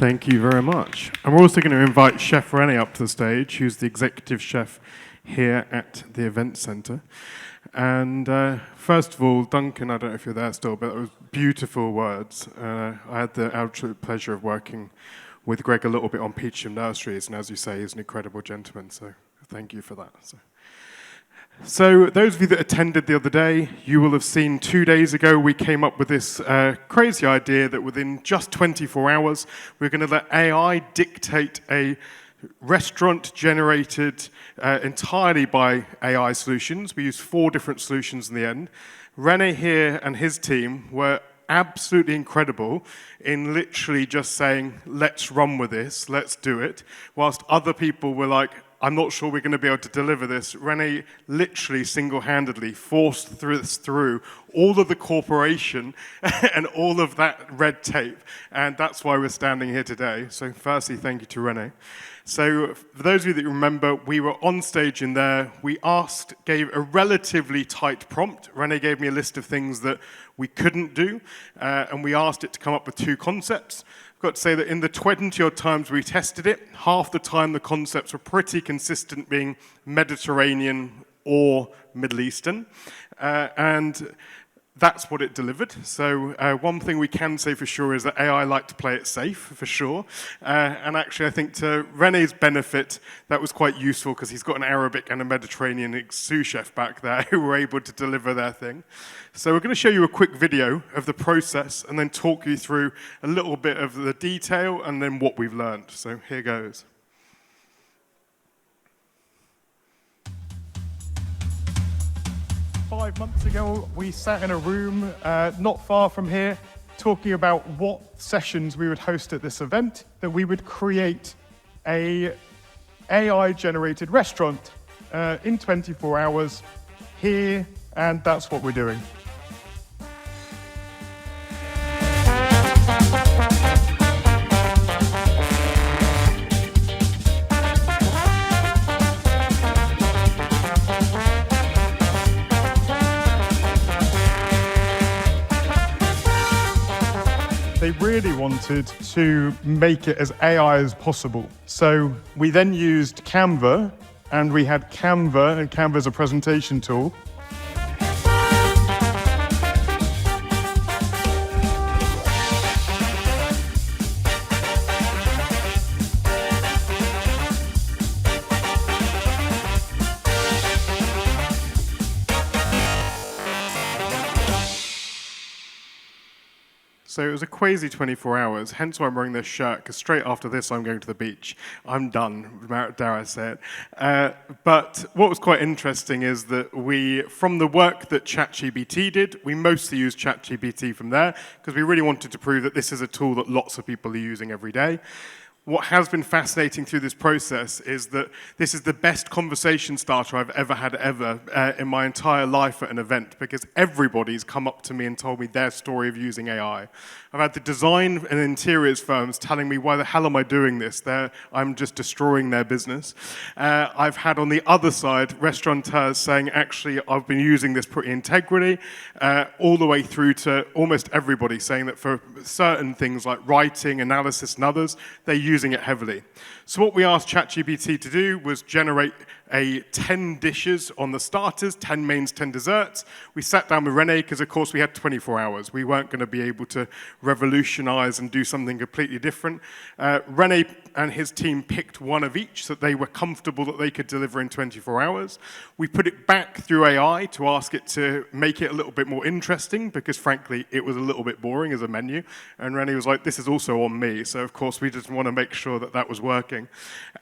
Thank you very much. And we're also going to invite Chef René up to the stage, who's the executive chef here at the event centre. And first of all, Duncan, I don't know if you're there still, but it was beautiful words. I had the absolute pleasure of working with Greg a little bit on Peacham Nurseries, and as you say, he's an incredible gentleman, so thank you for that. So those of you that attended the other day, you will have seen 2 days ago we came up with this crazy idea that within just 24 hours, we're going to let AI dictate a restaurant generated entirely by AI solutions. We used 4 different solutions in the end. René here and his team were absolutely incredible in literally just saying, let's run with this, let's do it, whilst other people were like, I'm not sure we're going to be able to deliver this. René literally single-handedly forced through all of the corporation and all of that red tape, and that's why we're standing here today. So firstly, thank you to René. So for those of you that remember, we were on stage in there. We gave a relatively tight prompt. René gave me a list of things that we couldn't do, and we asked it to come up with 2 concepts. I've got to say that in the 20-odd times we tested it, half the time the concepts were pretty consistent, being Mediterranean or Middle Eastern, and that's what it delivered. So one thing we can say for sure is that AI like to play it safe, for sure. And actually, I think to René's benefit, that was quite useful because he's got an Arabic and a Mediterranean sous chef back there who were able to deliver their thing. So we're going to show you a quick video of the process and then talk you through a little bit of the detail and then what we've learned. So here goes. 5 months ago, we sat in a room not far from here talking about what sessions we would host at this event, that we would create a AI-generated restaurant in 24 hours here, and that's what we're doing. They really wanted to make it as AI as possible. So we then used Canva, and we had Canva, and Canva's a presentation tool. So it was a crazy 24 hours, hence why I'm wearing this shirt, because straight after this I'm going to the beach. I'm done, dare I say it. But what was quite interesting is that from the work that ChatGPT did, we mostly used ChatGPT from there, because we really wanted to prove that this is a tool that lots of people are using every day. What has been fascinating through this process is that this is the best conversation starter I've ever had in my entire life at an event, because everybody's come up to me and told me their story of using AI. I've had the design and interiors firms telling me, why the hell am I doing this? I'm just destroying their business. I've had on the other side restaurateurs saying, actually, I've been using this pretty integrally, all the way through to almost everybody saying that for certain things like writing, analysis, and others, they're using it heavily. So what we asked ChatGPT to do was generate 10 dishes on the starters, 10 mains, 10 desserts. We sat down with René because, of course, we had 24 hours. We weren't going to be able to revolutionize and do something completely different. René and his team picked one of each so that they were comfortable that they could deliver in 24 hours. We put it back through AI to ask it to make it a little bit more interesting because, frankly, it was a little bit boring as a menu. And René was like, this is also on me. So, of course, we just want to make sure that that was working.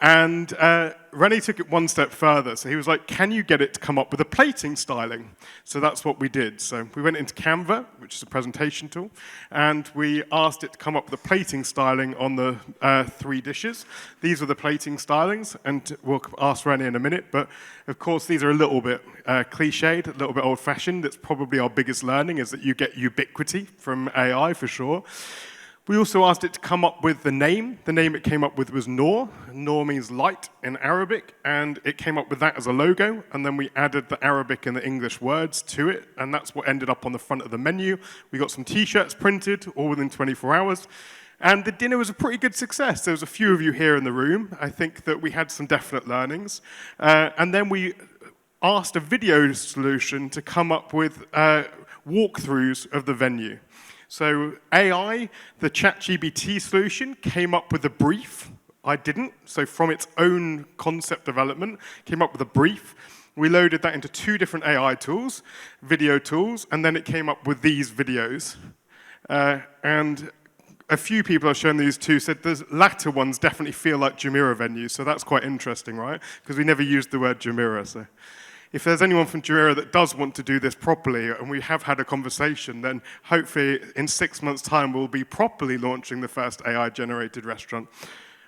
And René took it one step further. So he was like, can you get it to come up with a plating styling? So that's what we did. So we went into Canva, which is a presentation tool, and we asked it to come up with a plating styling on the 3 dishes. These were the plating stylings, and we'll ask René in a minute, but of course these are a little bit cliched, a little bit old-fashioned. That's probably our biggest learning, is that you get ubiquity from AI for sure. We also asked it to come up with the name. The name it came up with was Noor. Noor means light in Arabic, and it came up with that as a logo, and then we added the Arabic and the English words to it, and that's what ended up on the front of the menu. We got some T-shirts printed, all within 24 hours. And the dinner was a pretty good success. There was a few of you here in the room. I think that we had some definite learnings. And then we asked a video solution to come up with walkthroughs of the venue. So AI, the ChatGPT solution, came up with a brief. I didn't. So from its own concept development, came up with a brief. We loaded that into 2 different AI tools, video tools, and then it came up with these videos. And a few people I've shown these to said the latter ones definitely feel like Jumeirah venues, so that's quite interesting, right? Because we never used the word Jumeirah. So if there's anyone from Jumeirah that does want to do this properly, and we have had a conversation, then hopefully in 6 months' time we'll be properly launching the first AI-generated restaurant.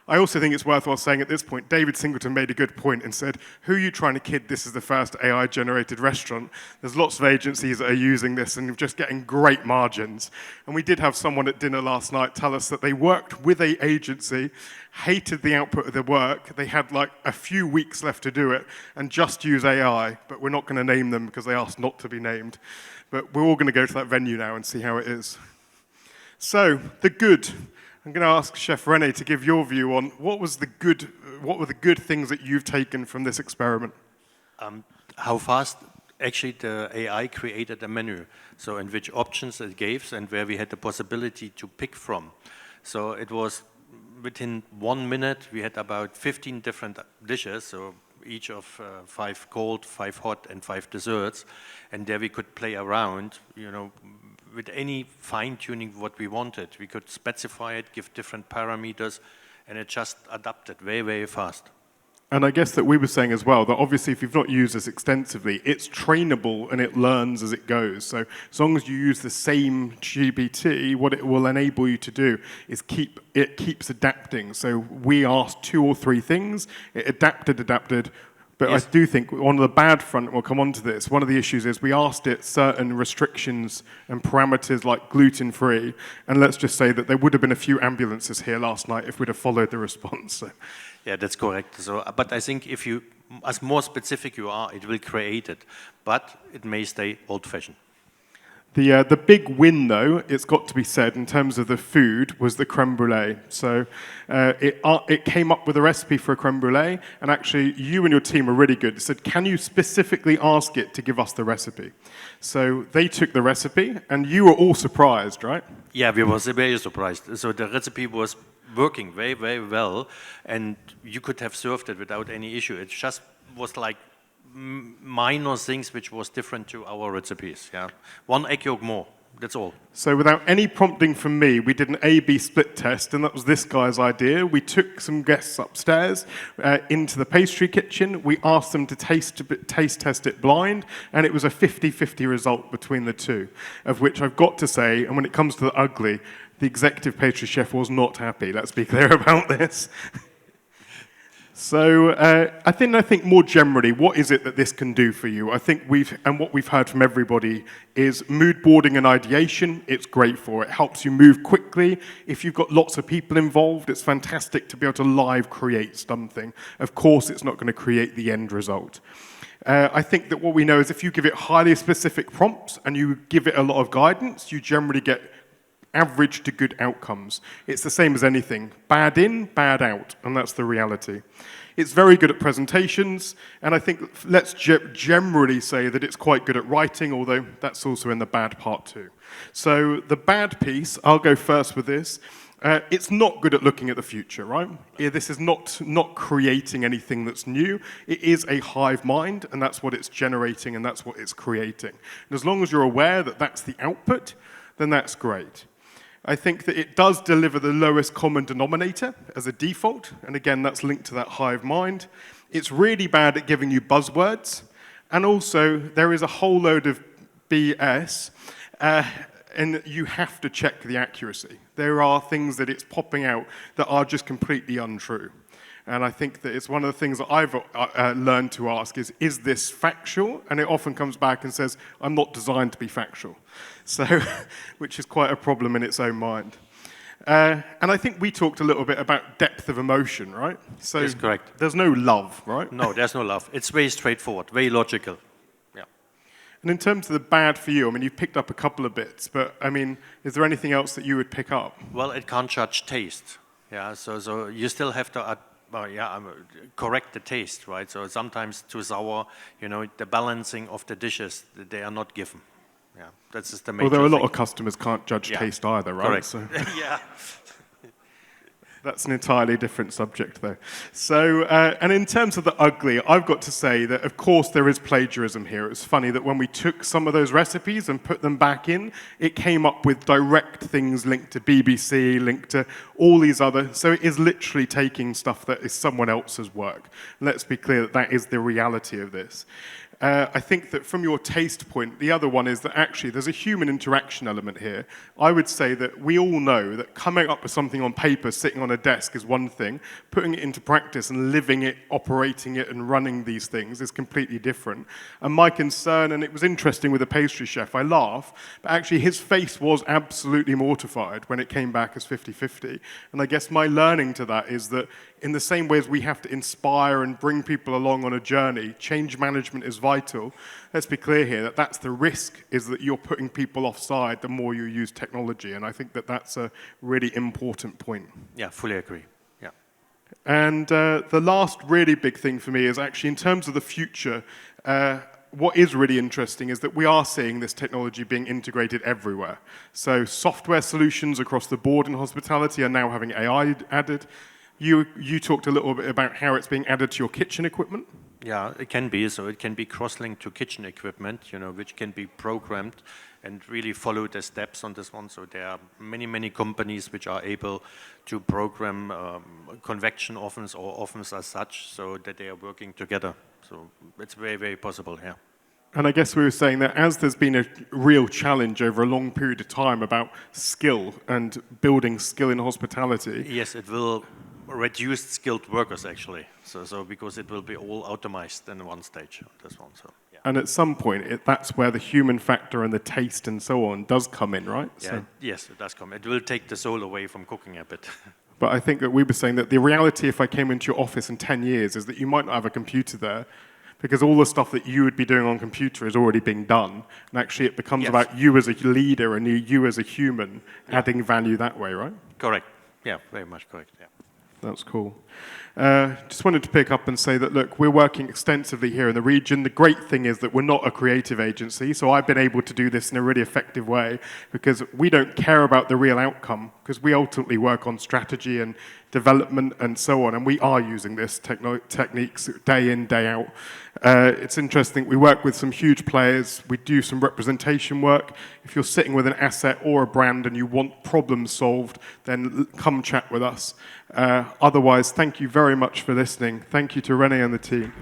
I also think it's worthwhile saying at this point, David Singleton made a good point and said, who are you trying to kid? This is the first AI-generated restaurant. There's lots of agencies that are using this and just getting great margins. And we did have someone at dinner last night tell us that they worked with an agency, hated the output of their work. They had like a few weeks left to do it and just use AI, but we're not going to name them because they asked not to be named. But we're all going to go to that venue now and see how it is. So, the good. I'm going to ask Chef René to give your view on what were the good things that you've taken from this experiment? How fast actually the AI created a menu, so in which options it gave and where we had the possibility to pick from. So it was within 1 minute we had about 15 different dishes, so each of 5 cold, 5 hot and 5 desserts, and there we could play around, with any fine-tuning what we wanted. We could specify it, give different parameters, and it just adapted very, very fast. And I guess that we were saying as well that obviously if you've not used this extensively, it's trainable and it learns as it goes. So as long as you use the same GPT, what it will enable you to do is it keeps adapting. So we asked 2 or 3 things, it adapted. But yes. I do think on the bad front, we'll come on to this, one of the issues is we asked it certain restrictions and parameters like gluten-free, and let's just say that there would have been a few ambulances here last night if we'd have followed the response. So. Yeah, that's correct. So, but I think if you, as more specific you are, it will create it, but it may stay old-fashioned. The big win, though, it's got to be said, in terms of the food, was the creme brulee. So it came up with a recipe for a creme brulee, and actually you and your team are really good. It said, can you specifically ask it to give us the recipe? So they took the recipe, and you were all surprised, right? Yeah, we were very surprised. So the recipe was working very, very well, and you could have served it without any issue. It just was like minor things which was different to our recipes. Yeah, 1 egg yolk more. That's all. So without any prompting from me, we did an A/B split test, and that was this guy's idea. We took some guests upstairs into the pastry kitchen. We asked them to taste test it blind, and it was a 50-50 result between the two, of which I've got to say, and when it comes to the ugly, the executive pastry chef was not happy. Let's be clear about this. So I think more generally, what is it that this can do for you? I think what we've heard from everybody is mood boarding and ideation. It's great for it. It helps you move quickly. If you've got lots of people involved, it's fantastic to be able to live create something. Of course, it's not going to create the end result. I think that what we know is if you give it highly specific prompts and you give it a lot of guidance, you generally get average to good outcomes. It's the same as anything. Bad in, bad out, and that's the reality. It's very good at presentations, and I think let's generally say that it's quite good at writing, although that's also in the bad part too. So the bad piece, I'll go first with this. It's not good at looking at the future, right? This is not creating anything that's new. It is a hive mind, and that's what it's generating, and that's what it's creating. And as long as you're aware that that's the output, then that's great. I think that it does deliver the lowest common denominator as a default, and again, that's linked to that hive mind. It's really bad at giving you buzzwords, and also there is a whole load of BS, and you have to check the accuracy. There are things that it's popping out that are just completely untrue. And I think that it's one of the things that I've learned to ask is this factual? And it often comes back and says, I'm not designed to be factual. So, which is quite a problem in its own mind. And I think we talked a little bit about depth of emotion, right? So that's correct. There's no love, right? No, there's no love. It's very straightforward, very logical. Yeah. And in terms of the bad for you, I mean, you've picked up a couple of bits, but I mean, is there anything else that you would pick up? Well, it can't judge taste. Yeah, so you still have to correct the taste, right? So sometimes too sour, you know, the balancing of the dishes, they are not given. Yeah, that's just the major Although a lot thing. of customers can't judge taste either, right? Correct. So Yeah. that's an entirely different subject, though. So, and in terms of the ugly, I've got to say that, of course, there is plagiarism here. It's funny that when we took some of those recipes and put them back in, it came up with direct things linked to BBC, linked to all these other. So it is literally taking stuff that is someone else's work. Let's be clear that that is the reality of this. I think that from your taste point, the other one is that actually there's a human interaction element here. I would say that we all know that coming up with something on paper, sitting on a desk is one thing. Putting it into practice and living it, operating it and running these things is completely different. And my concern, and it was interesting with the pastry chef, I laugh, but actually his face was absolutely mortified when it came back as 50-50. And I guess my learning to that is that in the same way as we have to inspire and bring people along on a journey, change management is vital. Let's be clear here that that's the risk, is that you're putting people offside the more you use technology. And I think that that's a really important point. Yeah, fully agree. Yeah. And the last really big thing for me is actually in terms of the future, what is really interesting is that we are seeing this technology being integrated everywhere. So software solutions across the board in hospitality are now having AI added. You talked a little bit about how it's being added to your kitchen equipment. Yeah, it can be. So it can be cross-linked to kitchen equipment, you know, which can be programmed and really follow the steps on this one. So there are many, many companies which are able to program convection ovens or ovens as such, so that they are working together. So it's very, very possible here. And I guess we were saying that as there's been a real challenge over a long period of time about skill and building skill in hospitality. Yes, it will reduce skilled workers actually. So because it will be all automized in one stage. This one. So yeah. And at some point, that's where the human factor and the taste and so on does come in, right? Yeah. So. Yes, it does come. It will take the soul away from cooking a bit. But I think that we were saying that the reality, if I came into your office in 10 years, is that you might not have a computer there, because all the stuff that you would be doing on computer is already being done. And actually it becomes about you as a leader and you as a human adding value that way, right? Correct. Yeah, very much correct. Yeah. That's cool. Just wanted to pick up and say that, look, we're working extensively here in the region. The great thing is that we're not a creative agency, so I've been able to do this in a really effective way because we don't care about the real outcome, because we ultimately work on strategy and development and so on, and we are using this techniques day in, day out. It's interesting, we work with some huge players, we do some representation work. If you're sitting with an asset or a brand and you want problems solved, then come chat with us. Otherwise, thank you very much for listening. Thank you to René and the team.